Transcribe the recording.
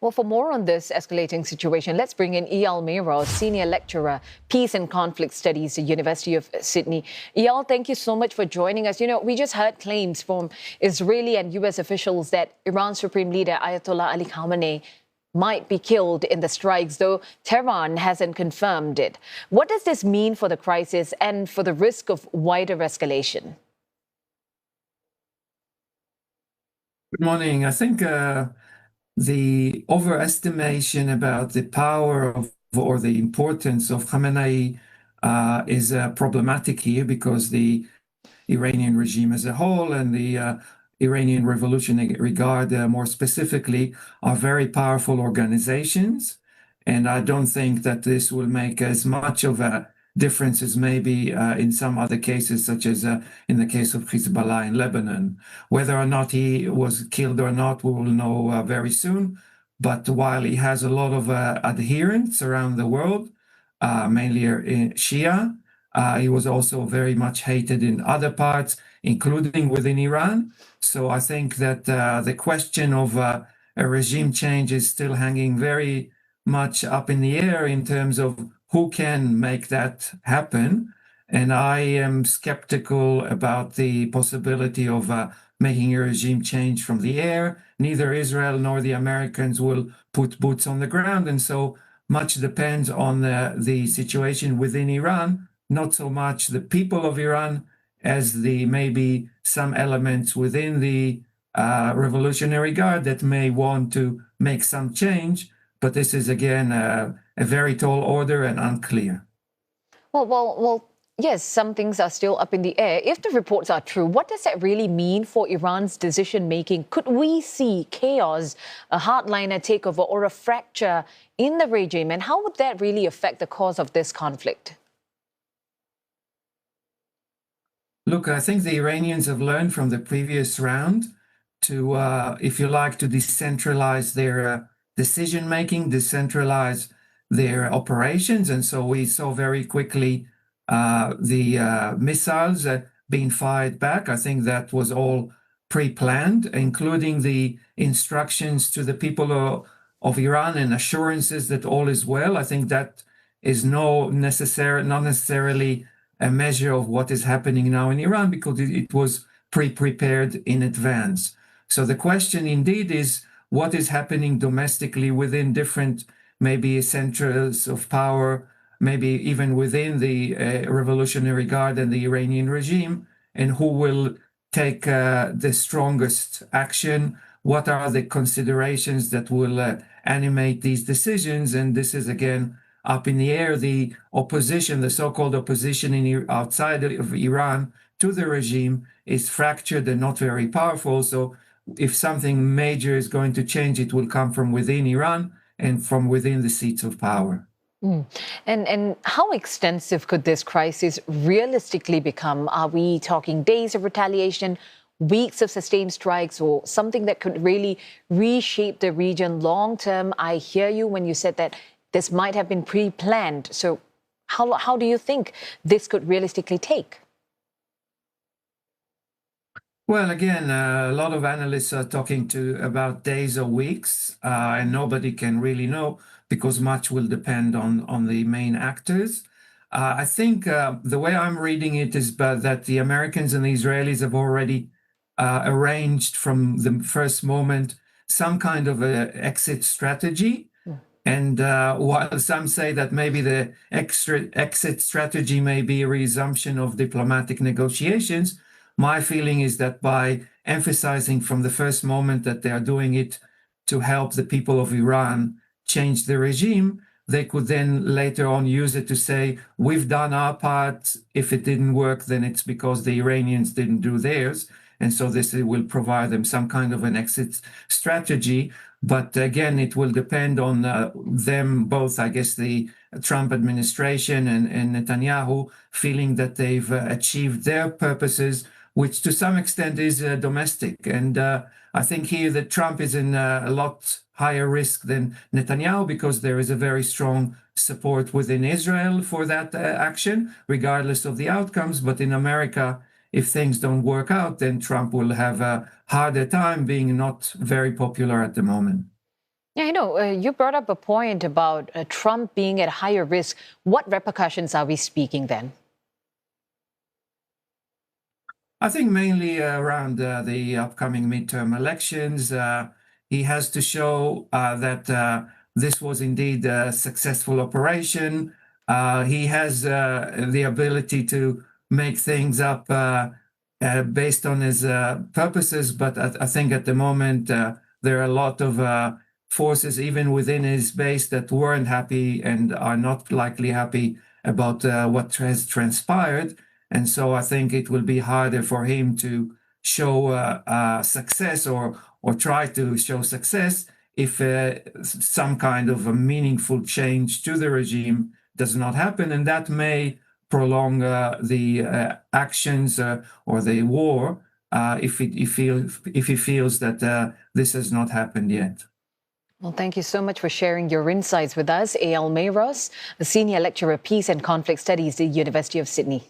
Well, for more on this escalating situation, let's bring in Eyal Mayroz, Senior Lecturer, Peace and Conflict Studies at the University of Sydney. Eyal, thank you so much for joining us. We just heard claims from Israeli and U.S. officials that Iran's Supreme Leader, Ayatollah Ali Khamenei, might be killed in the strikes, though Tehran hasn't confirmed it. What does this mean for the crisis and for the risk of wider escalation? Good morning. I think the overestimation about the power of or the importance of Khamenei is problematic here because the Iranian regime as a whole and the Iranian Revolutionary Guard more specifically are very powerful organizations. And I don't think that this will make as much of a difference as maybe in some other cases, such as in the case of Hezbollah in Lebanon. Whether or not he was killed or not, we will know very soon. But while he has a lot of adherents around the world, mainly in Shia, he was also very much hated in other parts, including within Iran. So I think that the question of a regime change is still hanging very much up in the air in terms of who can make that happen. And I am skeptical about the possibility of making a regime change from the air. Neither Israel nor the Americans will put boots on the ground. And so much depends on the situation within Iran, not so much the people of Iran as the maybe some elements within the Revolutionary Guard that may want to make some change. But this is, again, a very tall order and unclear. Well, yes, some things are still up in the air. If the reports are true, what does that really mean for Iran's decision-making? Could we see chaos, a hardliner takeover, or a fracture in the regime? And how would that really affect the cause of this conflict? Look, I think the Iranians have learned from the previous round to, if you like, to decentralize their decision-making, decentralize their operations. And so we saw very quickly the missiles being fired back. I think that was all pre-planned, including the instructions to the people of Iran and assurances that all is well. I think that is not necessarily a measure of what is happening now in Iran because it was pre-prepared in advance. So the question indeed is what is happening domestically within different maybe centers of power, maybe even within the Revolutionary Guard and the Iranian regime, and who will take the strongest action? What are the considerations that will animate these decisions? And this is, again, up in the air. The opposition, the so-called opposition outside of Iran to the regime is fractured and not very powerful. So if something major is going to change, it will come from within Iran and from within the seats of power. And how extensive could this crisis realistically become? Are we talking days of retaliation, weeks of sustained strikes, or something that could really reshape the region long term? I hear you when you said that this might have been pre-planned. So how do you think this could realistically take? Well, again, a lot of analysts are talking about days or weeks, and nobody can really know because much will depend on the main actors. I think the way I'm reading it is that the Americans and the Israelis have already arranged from the first moment some kind of an exit strategy. And while some say that maybe the exit strategy may be a resumption of diplomatic negotiations, my feeling is that by emphasizing from the first moment that they are doing it to help the people of Iran change the regime, they could then later on use it to say, we've done our part. If it didn't work, then it's because the Iranians didn't do theirs. And so this will provide them some kind of an exit strategy. But again, it will depend on them both, I guess, the Trump administration and Netanyahu feeling that they've achieved their purposes, which to some extent is domestic. And I think here that Trump is in a lot higher risk than Netanyahu because there is a very strong support within Israel for that action, regardless of the outcomes. But in America, if things don't work out, then Trump will have a harder time being not very popular at the moment. Yeah, I know. You brought up a point about Trump being at higher risk. What repercussions are we speaking then? I think mainly around the upcoming midterm elections. He has to show that this was indeed a successful operation. He has the ability to make things up based on his purposes, but I think at the moment there are a lot of forces, even within his base, that weren't happy and are not likely happy about what has transpired. And so I think it will be harder for him to show success or try to show success if some kind of a meaningful change to the regime does not happen, and that may prolong the actions or the war if he feels that this has not happened yet. Well, thank you so much for sharing your insights with us, Eyal Mayroz, a senior lecturer of peace and conflict studies at the University of Sydney.